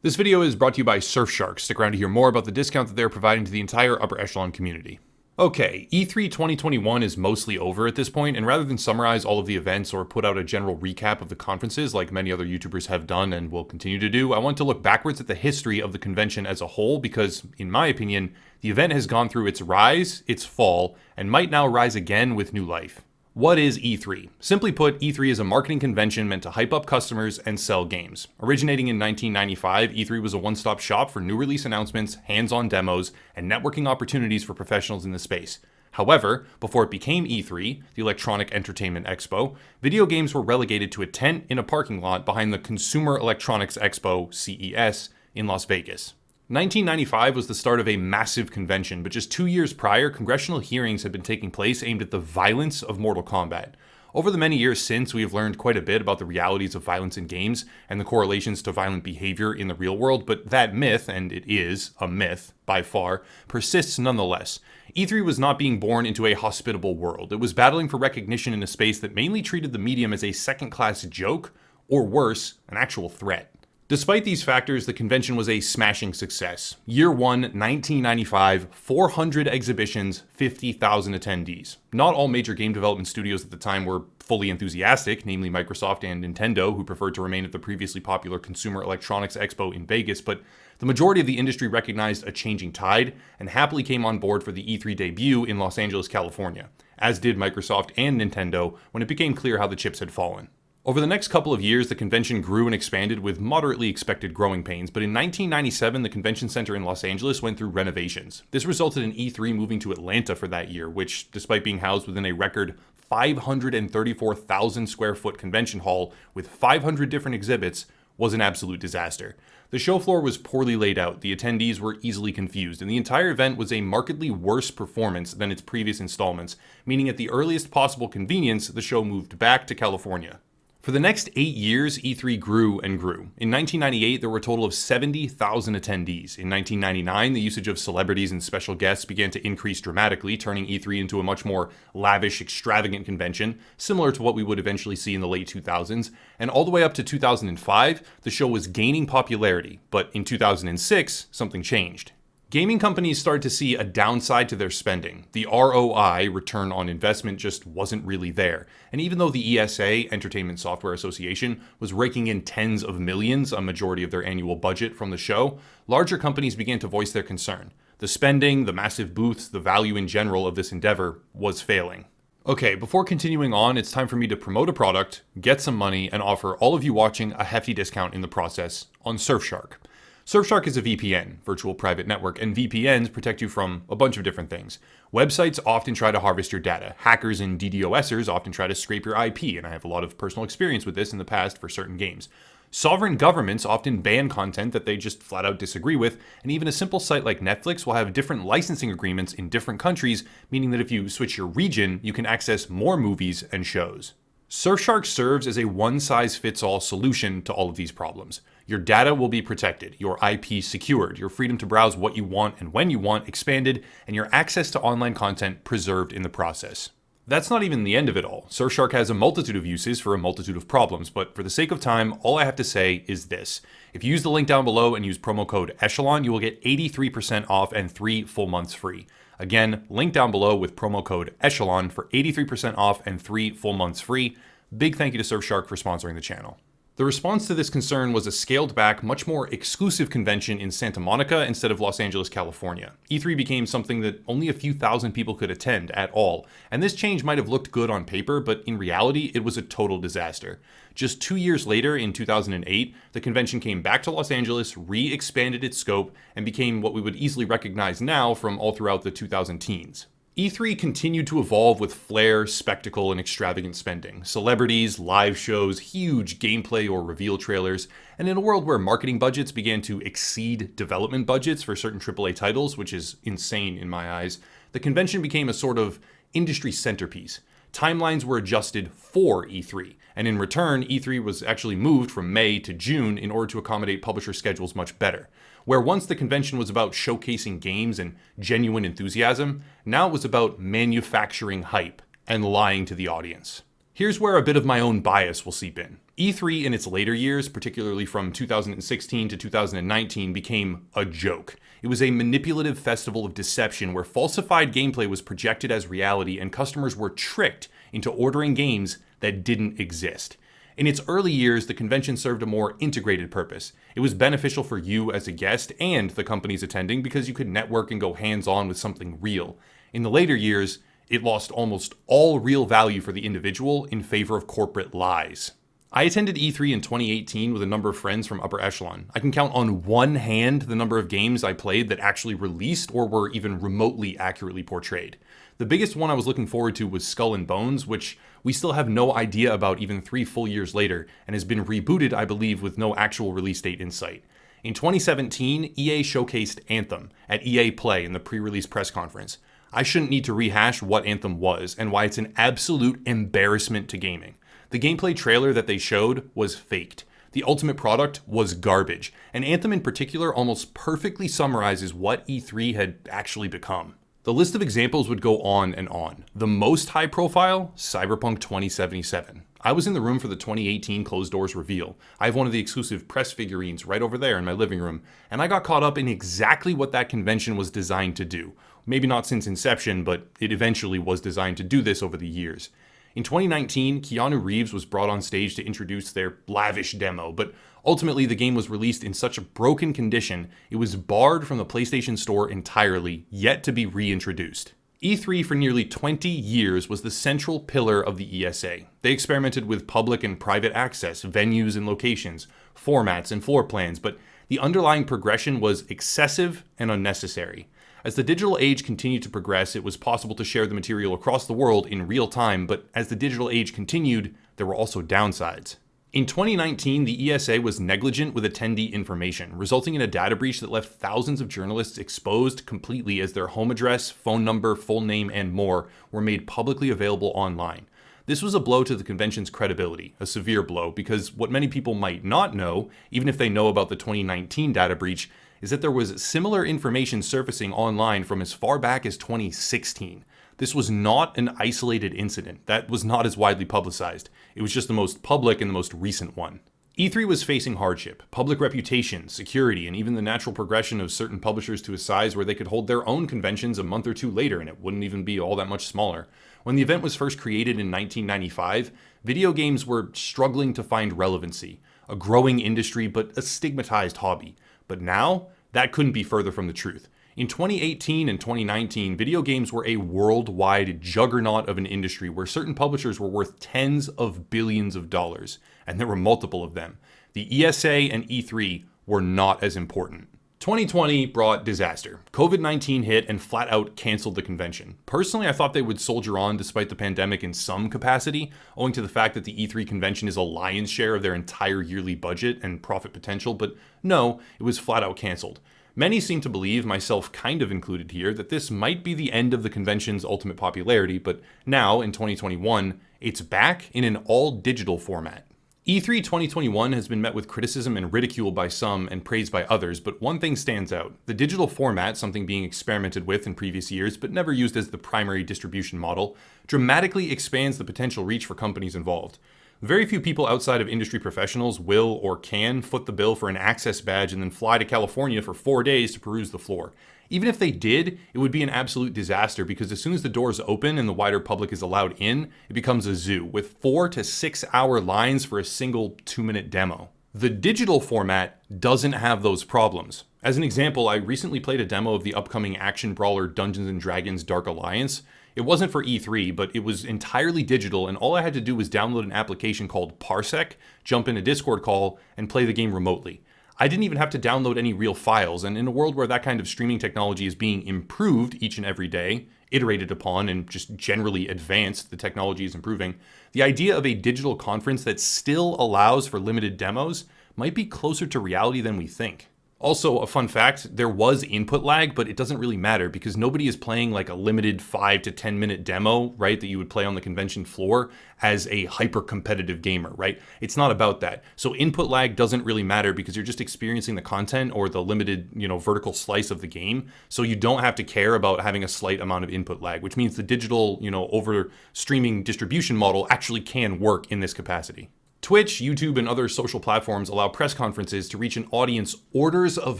This video is brought to you by Surfshark. Stick around to hear more about the discount that they're providing to the entire upper echelon community. Okay, E3 2021 is mostly over at this point, and rather than summarize all of the events or put out a general recap of the conferences like many other YouTubers have done and will continue to do, I want to look backwards at the history of the convention as a whole because, in my opinion, the event has gone through its rise, its fall, and might now rise again with new life. What is E3? Simply put, E3 is a marketing convention meant to hype up customers and sell games. Originating in 1995, E3 was a one-stop shop for new release announcements, hands-on demos, and networking opportunities for professionals in the space. However, before it became E3, the Electronic Entertainment Expo, video games were relegated to a tent in a parking lot behind the Consumer Electronics Expo, CES, in Las Vegas. 1995 was the start of a massive convention, but just 2 years prior, congressional hearings had been taking place aimed at the violence of Mortal Kombat. Over the many years since, we have learned quite a bit about the realities of violence in games and the correlations to violent behavior in the real world, but that myth, and it is a myth by far, persists nonetheless. E3 was not being born into a hospitable world. It was battling for recognition in a space that mainly treated the medium as a second-class joke, or worse, an actual threat. Despite these factors, the convention was a smashing success. Year 1, 1995, 400 exhibitions, 50,000 attendees. Not all major game development studios at the time were fully enthusiastic, namely Microsoft and Nintendo, who preferred to remain at the previously popular Consumer Electronics Expo in Vegas, but the majority of the industry recognized a changing tide and happily came on board for the E3 debut in Los Angeles, California, as did Microsoft and Nintendo when it became clear how the chips had fallen. Over the next couple of years, the convention grew and expanded with moderately expected growing pains, but in 1997, the convention center in Los Angeles went through renovations. This resulted in E3 moving to Atlanta for that year, which, despite being housed within a record 534,000 square foot convention hall with 500 different exhibits, was an absolute disaster. The show floor was poorly laid out, the attendees were easily confused, and the entire event was a markedly worse performance than its previous installments, meaning at the earliest possible convenience, the show moved back to California. For the next 8 years, E3 grew and grew. In 1998, there were a total of 70,000 attendees. In 1999, the usage of celebrities and special guests began to increase dramatically, turning E3 into a much more lavish, extravagant convention, similar to what we would eventually see in the late 2000s. And all the way up to 2005, the show was gaining popularity. But in 2006, something changed. Gaming companies started to see a downside to their spending. The ROI, return on investment, just wasn't really there. And even though the ESA, Entertainment Software Association, was raking in tens of millions, a majority of their annual budget from the show, larger companies began to voice their concern. The spending, the massive booths, the value in general of this endeavor was failing. Okay, before continuing on, it's time for me to promote a product, get some money, and offer all of you watching a hefty discount in the process on Surfshark. Surfshark is a VPN, virtual private network, and VPNs protect you from a bunch of different things. Websites often try to harvest your data. Hackers and DDoSers often try to scrape your IP, and I have a lot of personal experience with this in the past for certain games. Sovereign governments often ban content that they just flat out disagree with, and even a simple site like Netflix will have different licensing agreements in different countries, meaning that if you switch your region, you can access more movies and shows. Surfshark serves as a one-size-fits-all solution to all of these problems. Your data will be protected, your IP secured, your freedom to browse what you want and when you want expanded, and your access to online content preserved in the process. That's not even the end of it all. Surfshark has a multitude of uses for a multitude of problems, but for the sake of time, all I have to say is this. If you use the link down below and use promo code Echelon, you will get 83% off and 3 full months free. Again, link down below with promo code Echelon for 83% off and 3 full months free. Big thank you to Surfshark for sponsoring the channel. The response to this concern was a scaled-back, much more exclusive convention in Santa Monica instead of Los Angeles, California. E3 became something that only a few thousand people could attend at all, and this change might have looked good on paper, but in reality, it was a total disaster. Just 2 years later, in 2008, the convention came back to Los Angeles, re-expanded its scope, and became what we would easily recognize now from all throughout the 2010s. E3 continued to evolve with flair, spectacle, and extravagant spending. Celebrities, live shows, huge gameplay or reveal trailers, and in a world where marketing budgets began to exceed development budgets for certain AAA titles, which is insane in my eyes, the convention became a sort of industry centerpiece. Timelines were adjusted for E3, and in return, E3 was actually moved from May to June in order to accommodate publisher schedules much better. Where once the convention was about showcasing games and genuine enthusiasm, now it was about manufacturing hype and lying to the audience. Here's where a bit of my own bias will seep in. E3 in its later years, particularly from 2016 to 2019, became a joke. It was a manipulative festival of deception where falsified gameplay was projected as reality and customers were tricked into ordering games that didn't exist. In its early years, the convention served a more integrated purpose. It was beneficial for you as a guest and the companies attending because you could network and go hands-on with something real. In the later years, it lost almost all real value for the individual in favor of corporate lies. I attended E3 in 2018 with a number of friends from upper echelon. I can count on one hand the number of games I played that actually released or were even remotely accurately portrayed. The biggest one I was looking forward to was Skull and Bones, which we still have no idea about even 3 full years later, and has been rebooted, I believe, with no actual release date in sight. In 2017, EA showcased Anthem at EA Play in the pre-release press conference. I shouldn't need to rehash what Anthem was and why it's an absolute embarrassment to gaming. The gameplay trailer that they showed was faked. The ultimate product was garbage, and Anthem in particular almost perfectly summarizes what E3 had actually become. The list of examples would go on and on. The most high profile, Cyberpunk 2077. I was in the room for the 2018 Closed Doors reveal. I have one of the exclusive press figurines right over there in my living room, and I got caught up in exactly what that convention was designed to do. Maybe not since inception, but it eventually was designed to do this over the years. In 2019, Keanu Reeves was brought on stage to introduce their lavish demo, but ultimately the game was released in such a broken condition, it was barred from the PlayStation Store entirely, yet to be reintroduced. E3 for nearly 20 years was the central pillar of the ESA. They experimented with public and private access, venues and locations, formats and floor plans, but the underlying progression was excessive and unnecessary. As the digital age continued to progress, it was possible to share the material across the world in real time, but as the digital age continued, there were also downsides. In 2019, the ESA was negligent with attendee information, resulting in a data breach that left thousands of journalists exposed completely as their home address, phone number, full name, and more were made publicly available online. This was a blow to the convention's credibility, a severe blow, because what many people might not know, even if they know about the 2019 data breach, is that there was similar information surfacing online from as far back as 2016. This was not an isolated incident. That was not as widely publicized. It was just the most public and the most recent one. E3 was facing hardship, public reputation, security, and even the natural progression of certain publishers to a size where they could hold their own conventions a month or two later and it wouldn't even be all that much smaller. When the event was first created in 1995, video games were struggling to find relevancy, a growing industry but a stigmatized hobby. But now, that couldn't be further from the truth. In 2018 and 2019, video games were a worldwide juggernaut of an industry where certain publishers were worth tens of billions of dollars, and there were multiple of them. The ESA and E3 were not as important. 2020 brought disaster. COVID-19 hit and flat out canceled the convention. Personally, I thought they would soldier on despite the pandemic in some capacity, owing to the fact that the E3 convention is a lion's share of their entire yearly budget and profit potential, but no, it was flat out canceled. Many seem to believe, myself kind of included here, that this might be the end of the convention's ultimate popularity, but now, in 2021, it's back in an all-digital format. E3 2021 has been met with criticism and ridicule by some and praised by others, but one thing stands out. The digital format, something being experimented with in previous years but never used as the primary distribution model, dramatically expands the potential reach for companies involved. Very few people outside of industry professionals will or can foot the bill for an access badge and then fly to California for 4 days to peruse the floor. Even if they did, it would be an absolute disaster because as soon as the doors open and the wider public is allowed in, it becomes a zoo with 4 to 6 hour lines for a single 2-minute demo. The digital format doesn't have those problems. As an example, I recently played a demo of the upcoming action brawler Dungeons & Dragons Dark Alliance. It wasn't for E3, but it was entirely digital, and all I had to do was download an application called Parsec, jump in a Discord call, and play the game remotely. I didn't even have to download any real files, and in a world where that kind of streaming technology is being improved each and every day, iterated upon, and just generally advanced, the technology is improving, the idea of a digital conference that still allows for limited demos might be closer to reality than we think. Also, a fun fact, there was input lag, but it doesn't really matter because nobody is playing like a limited 5 to 10 minute demo, right, that you would play on the convention floor as a hyper competitive gamer, right? It's not about that. So input lag doesn't really matter because you're just experiencing the content or the limited, vertical slice of the game. So you don't have to care about having a slight amount of input lag, which means the digital, over streaming distribution model actually can work in this capacity. Twitch, YouTube, and other social platforms allow press conferences to reach an audience orders of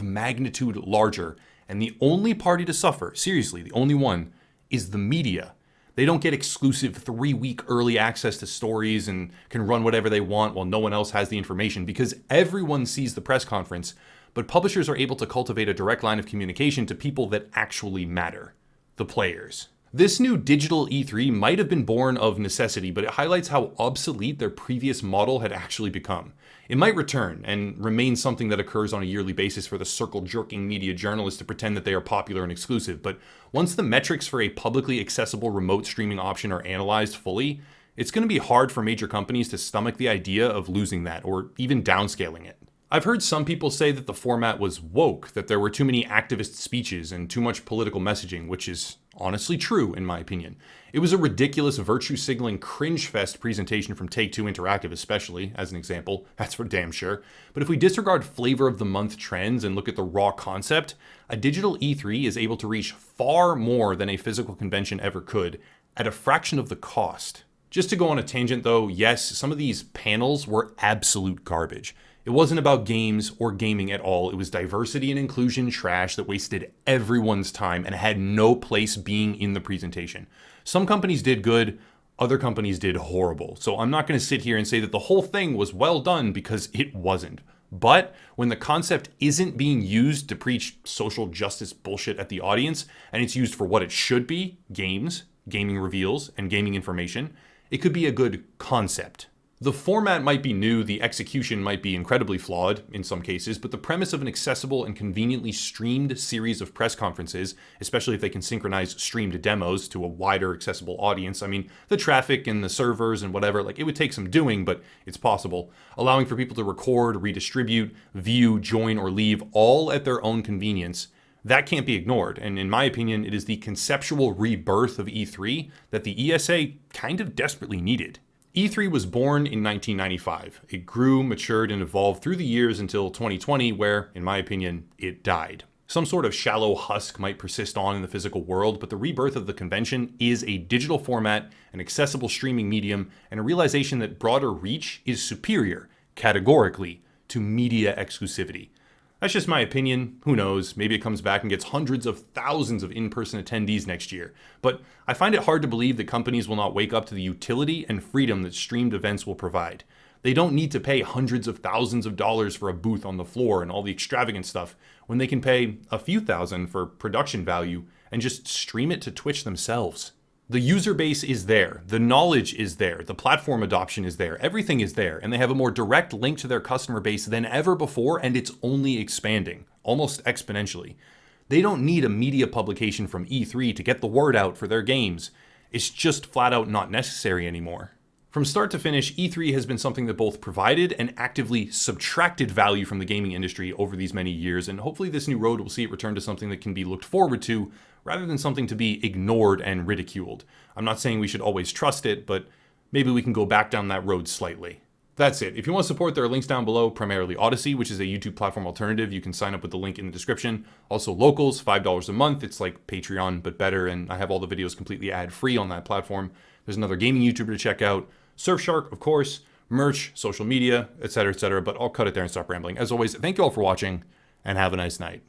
magnitude larger, and the only party to suffer, seriously, the only one, is the media. They don't get exclusive 3-week early access to stories and can run whatever they want while no one else has the information because everyone sees the press conference, but publishers are able to cultivate a direct line of communication to people that actually matter, the players. This new digital E3 might have been born of necessity, but it highlights how obsolete their previous model had actually become. It might return and remain something that occurs on a yearly basis for the circle-jerking media journalists to pretend that they are popular and exclusive, but once the metrics for a publicly accessible remote streaming option are analyzed fully, it's going to be hard for major companies to stomach the idea of losing that or even downscaling it. I've heard some people say that the format was woke, that there were too many activist speeches and too much political messaging, which is honestly true in my opinion. It was a ridiculous virtue-signaling cringe-fest presentation from Take-Two Interactive especially, as an example, that's for damn sure. But if we disregard flavor of the month trends and look at the raw concept, a digital E3 is able to reach far more than a physical convention ever could, at a fraction of the cost. Just to go on a tangent though, yes, some of these panels were absolute garbage. It wasn't about games or gaming at all. It was diversity and inclusion trash that wasted everyone's time and had no place being in the presentation. Some companies did good, other companies did horrible. So I'm not going to sit here and say that the whole thing was well done because it wasn't. But when the concept isn't being used to preach social justice bullshit at the audience, and it's used for what it should be, games, gaming reveals, and gaming information, it could be a good concept. The format might be new, the execution might be incredibly flawed in some cases, but the premise of an accessible and conveniently streamed series of press conferences, especially if they can synchronize streamed demos to a wider accessible audience, I mean, the traffic and the servers and whatever, it would take some doing, but it's possible, allowing for people to record, redistribute, view, join, or leave, all at their own convenience. That can't be ignored, and in my opinion, it is the conceptual rebirth of E3 that the ESA kind of desperately needed. E3 was born in 1995. It grew, matured, and evolved through the years until 2020, where, in my opinion, it died. Some sort of shallow husk might persist on in the physical world, but the rebirth of the convention is a digital format, an accessible streaming medium, and a realization that broader reach is superior, categorically, to media exclusivity. That's just my opinion. Who knows? Maybe it comes back and gets hundreds of thousands of in-person attendees next year. But I find it hard to believe that companies will not wake up to the utility and freedom that streamed events will provide. They don't need to pay hundreds of thousands of dollars for a booth on the floor and all the extravagant stuff when they can pay a few thousand for production value and just stream it to Twitch themselves. The user base is there, the knowledge is there, the platform adoption is there, everything is there, and they have a more direct link to their customer base than ever before, and it's only expanding, almost exponentially. They don't need a media publication from E3 to get the word out for their games. It's just flat out not necessary anymore. From start to finish, E3 has been something that both provided and actively subtracted value from the gaming industry over these many years, and hopefully this new road will see it return to something that can be looked forward to, rather than something to be ignored and ridiculed. I'm not saying we should always trust it, but maybe we can go back down that road slightly. That's it. If you want to support, there are links down below, primarily Odyssey, which is a YouTube platform alternative. You can sign up with the link in the description. Also Locals, $5 a month. It's like Patreon, but better, and I have all the videos completely ad-free on that platform. There's another gaming YouTuber to check out. Surfshark, of course, merch, social media, etc., but I'll cut it there and stop rambling. As always, thank you all for watching, and have a nice night.